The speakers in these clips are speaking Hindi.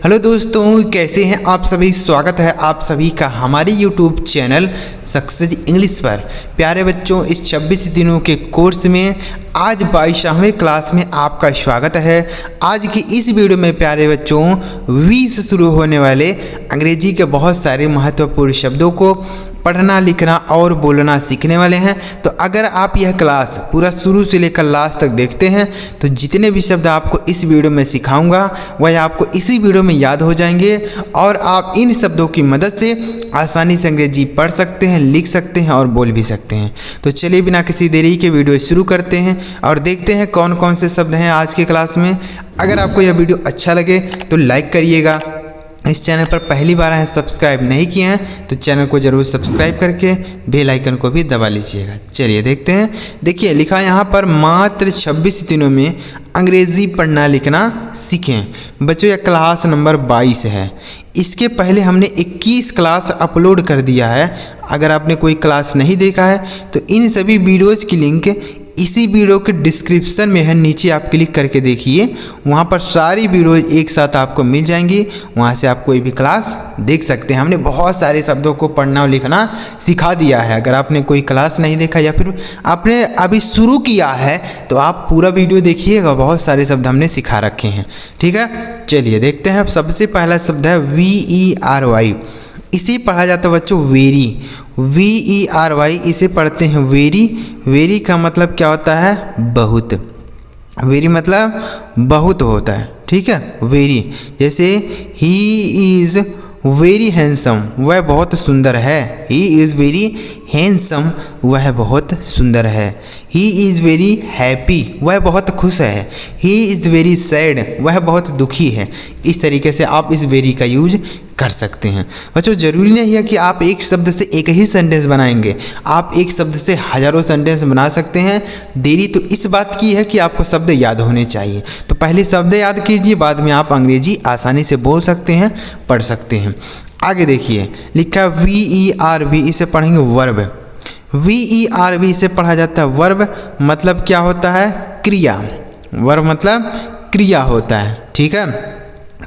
हेलो दोस्तों, कैसे हैं आप सभी। स्वागत है आप सभी का हमारे YouTube चैनल सक्सेस इंग्लिश पर। प्यारे बच्चों, इस 26 दिनों के कोर्स में आज 22वें क्लास में आपका स्वागत है। आज की इस वीडियो में प्यारे बच्चों वी से शुरू होने वाले अंग्रेजी के बहुत सारे महत्वपूर्ण शब्दों को पढ़ना, लिखना और बोलना सीखने वाले हैं। तो अगर आप यह क्लास पूरा शुरू से लेकर लास्ट तक देखते हैं तो जितने भी शब्द आपको इस वीडियो में सिखाऊंगा वह आपको इसी वीडियो में याद हो जाएंगे और आप इन शब्दों की मदद से आसानी से अंग्रेजी पढ़ सकते हैं, लिख सकते हैं और बोल भी सकते हैं। तो चलिए बिना किसी देरी के वीडियो शुरू करते हैं और देखते हैं कौन कौन से शब्द हैं आज के क्लास में। अगर आपको यह वीडियो अच्छा लगे तो लाइक करिएगा। इस चैनल पर पहली बार हैं, सब्सक्राइब नहीं किए हैं तो चैनल को ज़रूर सब्सक्राइब करके बेल आइकन को भी दबा लीजिएगा। चलिए देखते हैं। देखिए लिखा यहाँ पर मात्र 26 दिनों में अंग्रेज़ी पढ़ना लिखना सीखें। बच्चों यह क्लास नंबर 22 है। इसके पहले हमने 21 क्लास अपलोड कर दिया है। अगर आपने कोई क्लास नहीं देखा है तो इन सभी वीडियोज़ की लिंक इसी वीडियो के डिस्क्रिप्शन में है, नीचे आप क्लिक करके देखिए, वहाँ पर सारी वीडियो एक साथ आपको मिल जाएंगी। वहाँ से आप कोई भी क्लास देख सकते हैं। हमने बहुत सारे शब्दों को पढ़ना और लिखना सिखा दिया है। अगर आपने कोई क्लास नहीं देखा या फिर आपने अभी शुरू किया है तो आप पूरा वीडियो देखिएगा, बहुत सारे शब्द हमने सिखा रखे हैं। ठीक है, चलिए देखते हैं। सबसे पहला शब्द है VERY। इसे पढ़ा जाता है बच्चों वेरी। VERY इसे पढ़ते हैं वेरी। वेरी का मतलब क्या होता है? बहुत। वेरी मतलब बहुत होता है। ठीक है, वेरी। जैसे ही इज़ वेरी हैंडसम, वह बहुत सुंदर है। ही इज़ वेरी हैंडसम, वह बहुत सुंदर है। ही इज़ वेरी हैप्पी, वह बहुत खुश है। ही इज़ वेरी सैड, वह बहुत दुखी है। इस तरीके से आप इस वेरी का यूज कर सकते हैं। बच्चों जरूरी नहीं है कि आप एक शब्द से एक ही सेंटेंस बनाएंगे, आप एक शब्द से हजारों सेंटेंस बना सकते हैं। देरी तो इस बात की है कि आपको शब्द याद होने चाहिए। तो पहले शब्द याद कीजिए, बाद में आप अंग्रेजी आसानी से बोल सकते हैं, पढ़ सकते हैं। आगे देखिए लिखा VERB, इसे पढ़ेंगे वर्ब। VERB इसे पढ़ा जाता है वर्ब। मतलब क्या होता है? क्रिया। वर्ब मतलब क्रिया होता है। ठीक है,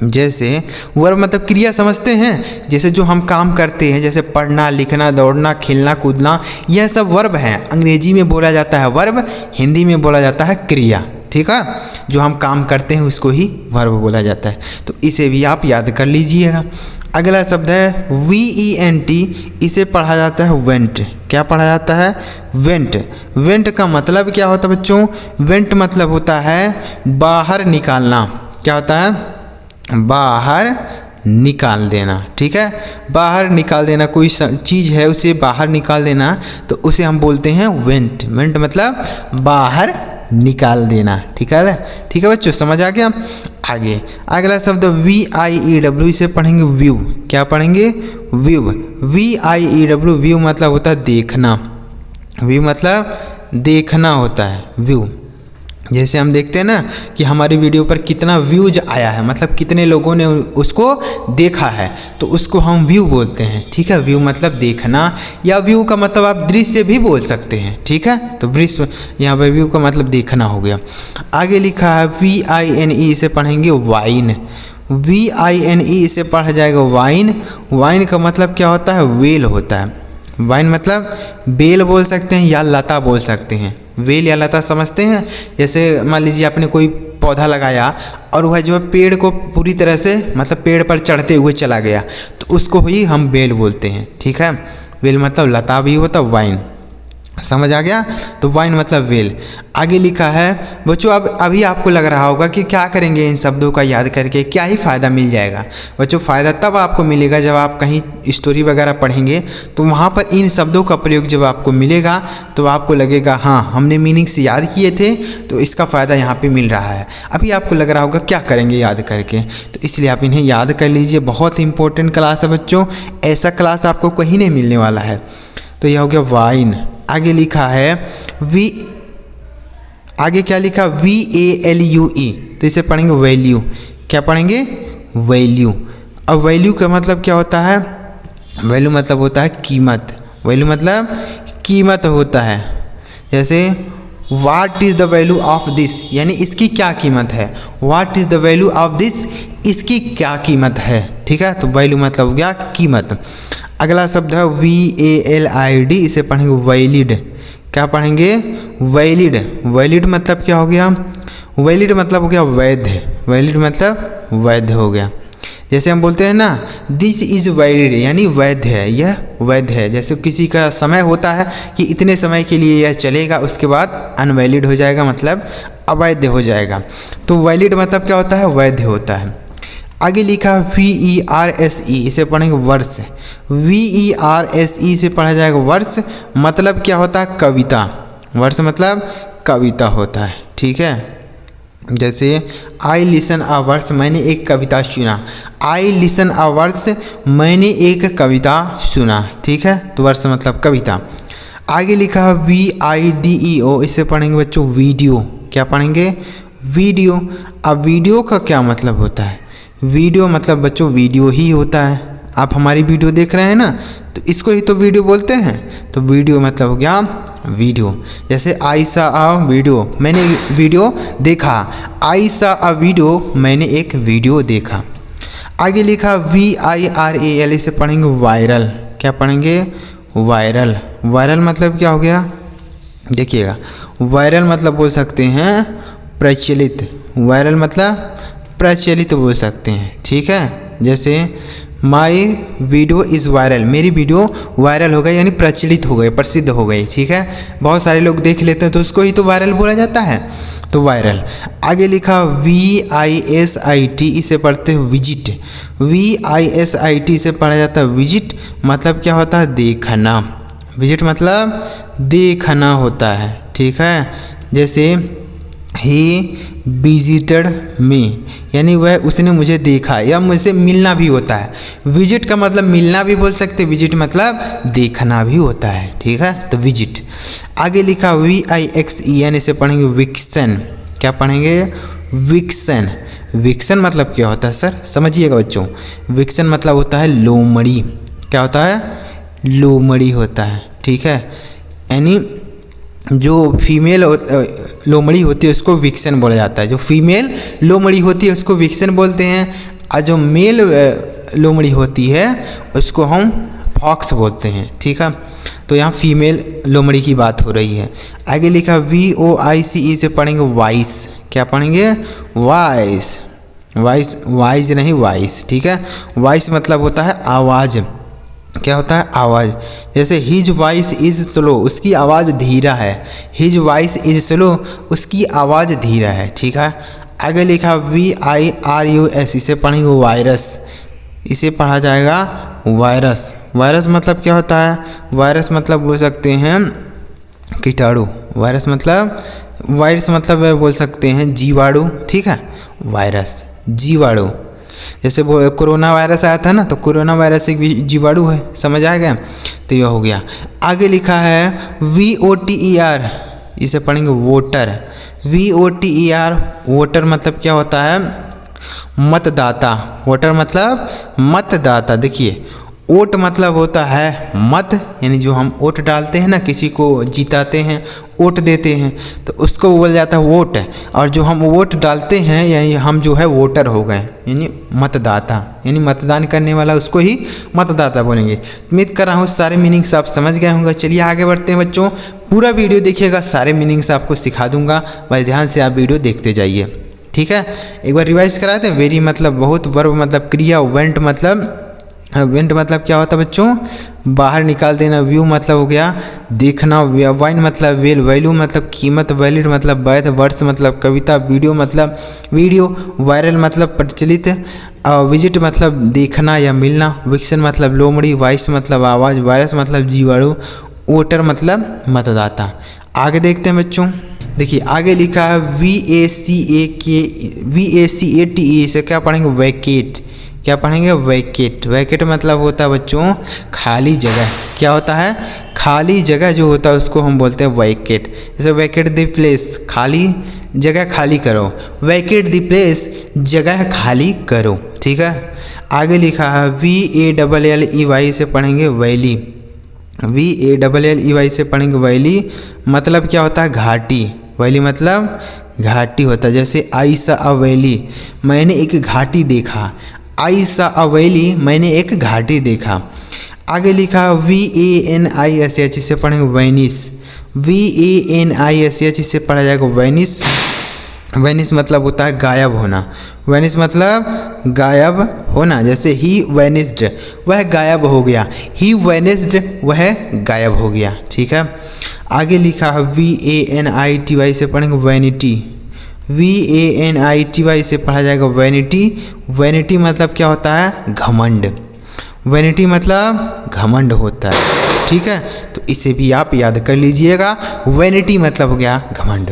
जैसे वर्ब मतलब क्रिया समझते हैं। जैसे जो हम काम करते हैं, जैसे पढ़ना, लिखना, दौड़ना, खेलना, कूदना, यह सब वर्ब हैं। अंग्रेजी में बोला जाता है वर्ब, हिंदी में बोला जाता है क्रिया। ठीक है, जो हम काम करते हैं उसको ही वर्ब बोला जाता है। तो इसे भी आप याद कर लीजिएगा। अगला शब्द है VENT। इसे पढ़ा जाता है वेंट। क्या पढ़ा जाता है? वेंट। वेंट का मतलब क्या होता है बच्चों? वेंट मतलब होता है बाहर निकालना। क्या होता है? बाहर निकाल देना। ठीक है, बाहर निकाल देना, कोई चीज़ है उसे बाहर निकाल देना तो उसे हम बोलते हैं वेंट। वेंट मतलब बाहर निकाल देना। ठीक है, ठीक है बच्चों, समझ आ गया। आगे अगला शब्द VIEW, इसे पढ़ेंगे व्यू। क्या पढ़ेंगे? व्यू। VIEW, व्यू मतलब होता है देखना। व्यू मतलब देखना होता है, व्यू। जैसे हम देखते हैं ना कि हमारी वीडियो पर कितना व्यूज आया है, मतलब कितने लोगों ने उसको देखा है, तो उसको हम व्यू बोलते हैं। ठीक है, व्यू मतलब देखना, या व्यू का मतलब आप दृश्य भी बोल सकते हैं। ठीक है, तो दृश्य यहाँ पर व्यू का मतलब देखना हो गया। आगे लिखा है VINE, इसे पढ़ेंगे वाइन। VINE इसे पढ़ा जाएगा वाइन। वाइन का मतलब क्या होता है? वेल होता है। वाइन मतलब बेल बोल सकते हैं या लता बोल सकते हैं। वेल या लता समझते हैं। जैसे मान लीजिए आपने कोई पौधा लगाया और वह जो पेड़ को पूरी तरह से मतलब पेड़ पर चढ़ते हुए चला गया तो उसको ही हम बेल बोलते हैं। ठीक है, वेल मतलब लता भी होता है, वाइन। समझ आ गया? तो वाइन मतलब वेल। आगे लिखा है बच्चों, अब अभी आपको लग रहा होगा कि क्या करेंगे इन शब्दों का याद करके, क्या ही फ़ायदा मिल जाएगा। बच्चों फ़ायदा तब आपको मिलेगा जब आप कहीं स्टोरी वगैरह पढ़ेंगे तो वहाँ पर इन शब्दों का प्रयोग जब आपको मिलेगा तो आपको लगेगा हाँ हमने मीनिंग से याद किए थे तो इसका फ़ायदा यहाँ पर मिल रहा है। अभी आपको लग रहा होगा क्या करेंगे याद करके, तो इसलिए आप इन्हें याद कर लीजिए। बहुत इंपॉर्टेंट क्लास है बच्चों, ऐसा क्लास आपको कहीं नहीं मिलने वाला है। तो यह हो गया वाइन। आगे लिखा है आगे क्या लिखा? VALUE, तो इसे पढ़ेंगे वैल्यू। क्या पढ़ेंगे? वैल्यू। अब वैल्यू का मतलब क्या होता है? वैल्यू मतलब होता है कीमत। वैल्यू मतलब कीमत होता है। जैसे what is the value of this, यानी इसकी क्या कीमत है। What is the value of this इसकी क्या कीमत है। ठीक है, तो वैल्यू मतलब हो गया कीमत। अगला शब्द है VALID, इसे पढ़ेंगे वैलिड। क्या पढ़ेंगे? वैलिड। वैलिड मतलब क्या हो गया? वैलिड मतलब हो गया वैध। वैलिड मतलब वैध हो गया। जैसे हम बोलते हैं ना दिस इज़ वैलिड, यानी वैध है, यह वैध है। जैसे किसी का समय होता है कि इतने समय के लिए यह चलेगा, उसके बाद अनवैलिड हो जाएगा, मतलब अवैध हो जाएगा। तो वैलिड मतलब क्या होता है? वैध होता है। आगे लिखा VERSE, इसे पढ़ेंगे वर्ष। VERSE से पढ़ा जाएगा वर्ष, मतलब क्या होता है? कविता। वर्ष मतलब कविता होता है। ठीक है, जैसे आई लिसन अ वर्स, मैंने एक कविता सुना। आई लिसन अ वर्स, मैंने एक कविता सुना। ठीक है, तो वर्स मतलब कविता। आगे लिखा VIDEO, इसे पढ़ेंगे बच्चों वीडियो। क्या पढ़ेंगे? वीडियो। अब वीडियो का क्या मतलब होता है? वीडियो मतलब बच्चों वीडियो ही होता है। आप हमारी वीडियो देख रहे हैं ना, तो इसको ही तो वीडियो बोलते हैं। तो वीडियो मतलब हो गया वीडियो। जैसे आई सा अ वीडियो, मैंने वीडियो देखा। आई सा अ वीडियो, मैंने एक वीडियो देखा। आगे लिखा VIRAL, इसे पढ़ेंगे वायरल। क्या पढ़ेंगे? वायरल। वायरल मतलब क्या हो गया? देखिएगा, वायरल मतलब बोल सकते हैं प्रचलित। वायरल मतलब प्रचलित बोल सकते हैं। ठीक है, जैसे माई वीडियो इज़ वायरल, मेरी वीडियो वायरल हो गई, यानी प्रचलित हो गई, प्रसिद्ध हो गई। ठीक है, बहुत सारे लोग देख लेते हैं तो उसको ही तो वायरल बोला जाता है, तो वायरल। आगे लिखा VISIT, इसे पढ़ते हैं विजिट। VISIT से पढ़ा जाता है विजिट, मतलब क्या होता है? देखना। विजिट मतलब देखना होता है। ठीक है, जैसे ही विजिटेड मी, यानी वह उसने मुझे देखा, या मुझसे मिलना भी होता है। विजिट का मतलब मिलना भी बोल सकते हैं, विजिट मतलब देखना भी होता है। ठीक है, तो विजिट। आगे लिखा VIXEN, इसे पढ़ेंगे विक्सन। क्या पढ़ेंगे? विक्सन। विक्सन मतलब क्या होता है सर? समझिएगा बच्चों, विक्सन मतलब होता है लोमड़ी। क्या होता है? लोमड़ी होता है। ठीक है, यानी जो फीमेल लोमड़ी होती है उसको विक्सन बोला जाता है। जो फीमेल लोमड़ी होती है उसको विक्सन बोलते हैं, और जो मेल लोमड़ी होती है उसको हम फॉक्स बोलते हैं। ठीक है, तो यहाँ फीमेल लोमड़ी की बात हो रही है। आगे लिखा VOICE, से पढ़ेंगे वाइस। क्या पढ़ेंगे? वाइस। वाइस, वाइज नहीं वाइस। ठीक है, वाइस मतलब होता है आवाज़। क्या होता है? आवाज़। जैसे हिज वॉइस इज़ स्लो, उसकी आवाज़ धीरा है। हिज वॉइस इज़ स्लो, उसकी आवाज़ धीरा है। ठीक है, आगे लिखा VIRUS, इसे पढ़ेंगे वायरस। इसे पढ़ा जाएगा वायरस। वायरस मतलब क्या होता है? वायरस मतलब बोल सकते हैं कीटाणु। वायरस मतलब बोल सकते हैं जीवाणु। ठीक है, वायरस जीवाणु। जैसे वो कोरोना वायरस आया था ना, तो कोरोना वायरस एक जीवाणु है। समझ आ गया? तो यह हो गया। आगे लिखा है VOTER, इसे पढ़ेंगे वोटर। VOTER, वोटर मतलब क्या होता है? मतदाता। वोटर मतलब मतदाता। देखिए, वोट मतलब होता है मत, यानी जो हम वोट डालते हैं ना, किसी को जिताते हैं, वोट देते हैं, तो उसको बोला जाता है वोट। और जो हम वोट डालते हैं, यानी हम जो है वोटर हो गए, यानी मतदाता, यानी मतदान करने वाला, उसको ही मतदाता बोलेंगे। उम्मीद कर रहा हूँ सारे मीनिंग्स आप समझ गए होंगे। चलिए आगे बढ़ते हैं बच्चों, पूरा वीडियो देखिएगा, सारे मीनिंग्स आपको सिखा दूंगा, बस ध्यान से आप वीडियो देखते जाइए। ठीक है, एक बार रिवाइज कराते हैं। वेरी मतलब बहुत, वर्ब मतलब क्रिया, वेंट मतलब क्या होता है बच्चों? बाहर निकाल देना। व्यू मतलब हो गया देखना। वाइन मतलब वेल। वैल्यू मतलब कीमत। वैलिड मतलब वैध। वर्ष मतलब कविता। वीडियो मतलब वीडियो। वायरल मतलब प्रचलित। विजिट मतलब देखना या मिलना। विक्सन मतलब लोमड़ी। वॉइस मतलब आवाज़। वायरस मतलब जीवाणु। वोटर मतलब मतदाता। आगे देखते हैं बच्चों, देखिए आगे लिखा है VACATE, से क्या पढ़ेंगे? वैकेट। क्या पढ़ेंगे? वैकेट। वैकेट मतलब होता है बच्चों खाली जगह। क्या होता है? खाली जगह जो होता है उसको हम बोलते हैं वैकेट। जैसे वैकेट द प्लेस, खाली जगह खाली करो। वैकेट द प्लेस, जगह खाली करो। ठीक है, आगे लिखा है VALLEY, से पढ़ेंगे वैली। VALLEY से पढ़ेंगे वैली, मतलब क्या होता है? घाटी। वैली मतलब घाटी होता है। जैसे आई सा अ वैली, मैंने एक घाटी देखा। आई सा अ वैली, मैंने एक घाटी देखा। आगे लिखा VANISH, इसे पढ़ेंगे वैनिश। VANISH, इसे पढ़ा जाएगा वैनिश। वैनिश मतलब होता है गायब होना। वैनिश मतलब गायब होना। जैसे ही वैनिस्ड, वह गायब हो गया। ही वैनिस्ड, वह गायब हो गया। ठीक है। आगे लिखा है VANITY, से पढ़ेंगे वैनिटी। VANITY, से पढ़ा जाएगा वैनिटी। वैनिटी मतलब क्या होता है? घमंड। वैनिटी मतलब घमंड होता है। ठीक है, तो इसे भी आप याद कर लीजिएगा। वैनिटी मतलब हो गया घमंड।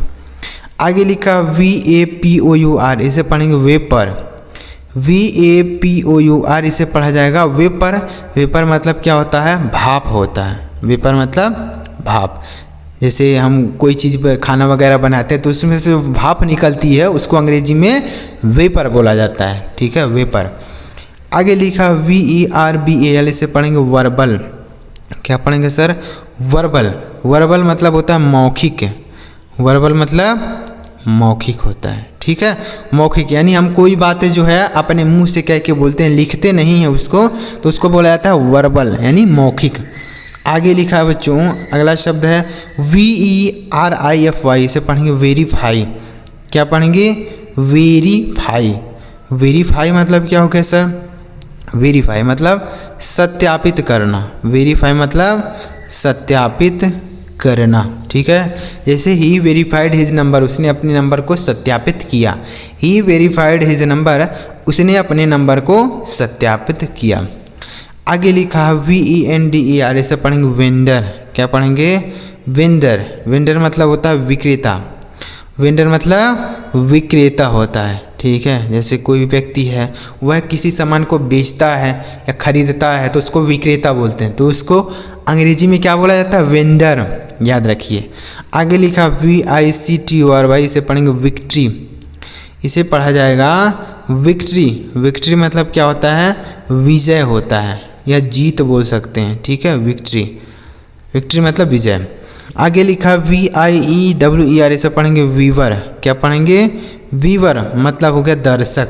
आगे लिखा VAPOUR, इसे पढ़ेंगे वेपर। VAPOUR, इसे पढ़ा जाएगा वेपर। वेपर मतलब क्या होता है? भाप होता है। वेपर मतलब भाप। जैसे हम कोई चीज़ खाना वगैरह बनाते हैं तो उसमें से भाप निकलती है, उसको अंग्रेजी में वेपर बोला जाता है। ठीक है, वेपर। आगे लिखा VERBAL, इसे पढ़ेंगे वर्बल। क्या पढ़ेंगे सर? वर्बल। वर्बल मतलब होता है मौखिक। वर्बल मतलब मौखिक होता है। ठीक है, मौखिक यानी हम कोई बातें जो है अपने मुंह से कह के बोलते हैं, लिखते नहीं हैं उसको, तो उसको बोला जाता है वर्बल यानी मौखिक। आगे लिखा है बच्चों, अगला शब्द है VERIFY, इसे पढ़ेंगे वेरीफाई। क्या पढ़ेंगे? वेरीफाई। वेरीफाई मतलब क्या हो गया सर? वेरीफाई मतलब सत्यापित करना। वेरीफाई मतलब सत्यापित करना। ठीक है, जैसे ही वेरीफाइड हिज नंबर, उसने अपने नंबर को सत्यापित किया। ही वेरीफाइड हिज नंबर, उसने अपने नंबर को सत्यापित किया। आगे लिखा है VENDER, इसे पढ़ेंगे वेंडर। क्या पढ़ेंगे? वेंडर। वेंडर मतलब होता है विक्रेता। वेंडर मतलब विक्रेता होता है। ठीक है, जैसे कोई व्यक्ति है वह किसी सामान को बेचता है या खरीदता है तो उसको विक्रेता बोलते हैं, तो उसको अंग्रेजी में क्या बोला जाता है? वेंडर। याद रखिए। आगे लिखा VICTORY, इसे पढ़ेंगे विक्ट्री। इसे पढ़ा जाएगा विक्ट्री। विक्ट्री मतलब क्या होता है? विजय होता है या जीत बोल सकते हैं। ठीक है, विक्ट्री। विक्ट्री मतलब विजय। आगे लिखा VIEWER, इसे पढ़ेंगे वीवर। क्या पढ़ेंगे? वीवर मतलब हो गया दर्शक।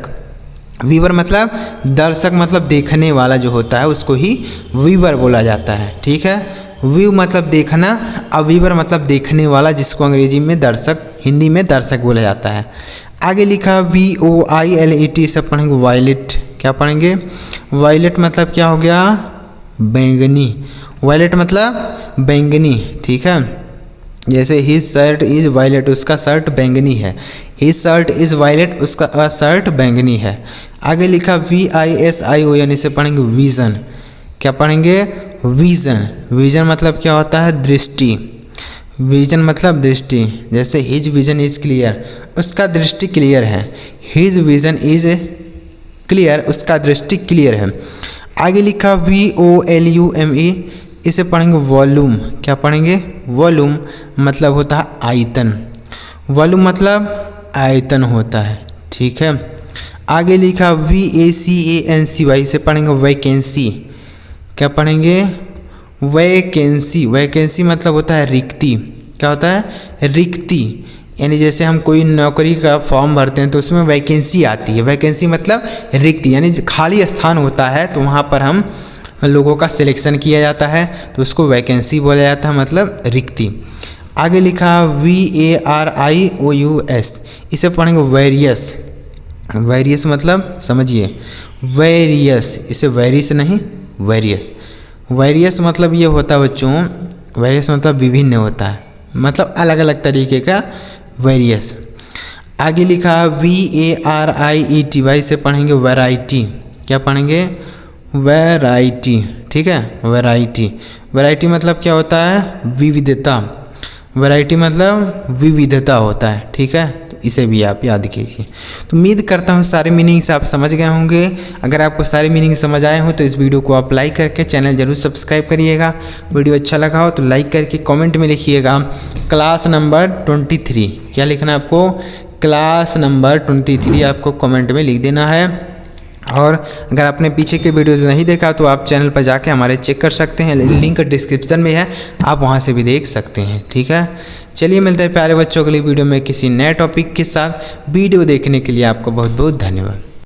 वीवर मतलब दर्शक, मतलब देखने वाला जो होता है उसको ही वीवर बोला जाता है। ठीक है, व्यू मतलब देखना, और वीवर मतलब देखने वाला, जिसको अंग्रेजी में दर्शक, हिंदी में दर्शक बोला जाता है। आगे लिखा VOILET, इसे पढ़ेंगे वायलेट। क्या पढ़ेंगे? वायलेट मतलब क्या हो गया? बैंगनी। वायलेट मतलब बैंगनी। ठीक है, जैसे हिज शर्ट इज़ वायलेट, उसका शर्ट बैंगनी है। हिज शर्ट इज़ वायलेट, उसका शर्ट बैंगनी है। आगे लिखा VISION, इसे पढ़ेंगे विज़न। क्या पढ़ेंगे? विज़न। विज़न मतलब क्या होता है? दृष्टि। विज़न मतलब दृष्टि। जैसे हिज विज़न इज़ क्लियर, उसका दृष्टि क्लियर है। हिज विज़न इज़ क्लियर, उसका दृष्टि क्लियर है। आगे लिखा VOLUME, इसे पढ़ेंगे वॉल्यूम। क्या पढ़ेंगे? वॉल्यूम मतलब होता है आयतन। वॉल्यूम मतलब आयतन होता है। ठीक है, आगे लिखा VACANCY, इसे पढ़ेंगे वैकेंसी। क्या पढ़ेंगे? वैकेंसी। वैकेंसी मतलब होता है रिक्ति। क्या होता है? रिक्ति। यानी जैसे हम कोई नौकरी का फॉर्म भरते हैं तो उसमें वैकेंसी आती है। वैकेंसी मतलब रिक्ति, यानी खाली स्थान होता है तो वहाँ पर हम लोगों का सिलेक्शन किया जाता है, तो उसको वैकेंसी बोला जाता है, मतलब रिक्ति। आगे लिखा VARIOUS, इसे पढ़ेंगे वेरियस। वेरियस मतलब समझिए, वेरियस, इसे वेरियस नहीं, वेरियस। वेरियस मतलब ये होता है बच्चों, वेरियस मतलब विभिन्न होता है, मतलब अलग अलग तरीके का वेरियस। आगे लिखा VARIETY, से पढ़ेंगे वैरायटी। क्या पढ़ेंगे? वैरायटी। ठीक है, वैरायटी। वैरायटी मतलब क्या होता है? विविधता। वैरायटी मतलब विविधता होता है। ठीक है, तो इसे भी आप याद कीजिए। तो उम्मीद करता हूँ सारे मीनिंग्स आप समझ गए होंगे। अगर आपको सारे मीनिंग समझ आए हो तो इस वीडियो को आप लाइक करके चैनल जरूर सब्सक्राइब करिएगा। वीडियो अच्छा लगा हो तो लाइक करके कमेंट में लिखिएगा क्लास नंबर 23। क्या लिखना है आपको? क्लास नंबर 23 आपको कमेंट में लिख देना है। और अगर आपने पीछे के वीडियोज़ नहीं देखा तो आप चैनल पर जाके हमारे चेक कर सकते हैं, लिंक डिस्क्रिप्शन में है, आप वहां से भी देख सकते हैं। ठीक है, चलिए मिलते हैं प्यारे बच्चों अगली वीडियो में किसी नए टॉपिक के साथ। वीडियो देखने के लिए आपको बहुत बहुत धन्यवाद।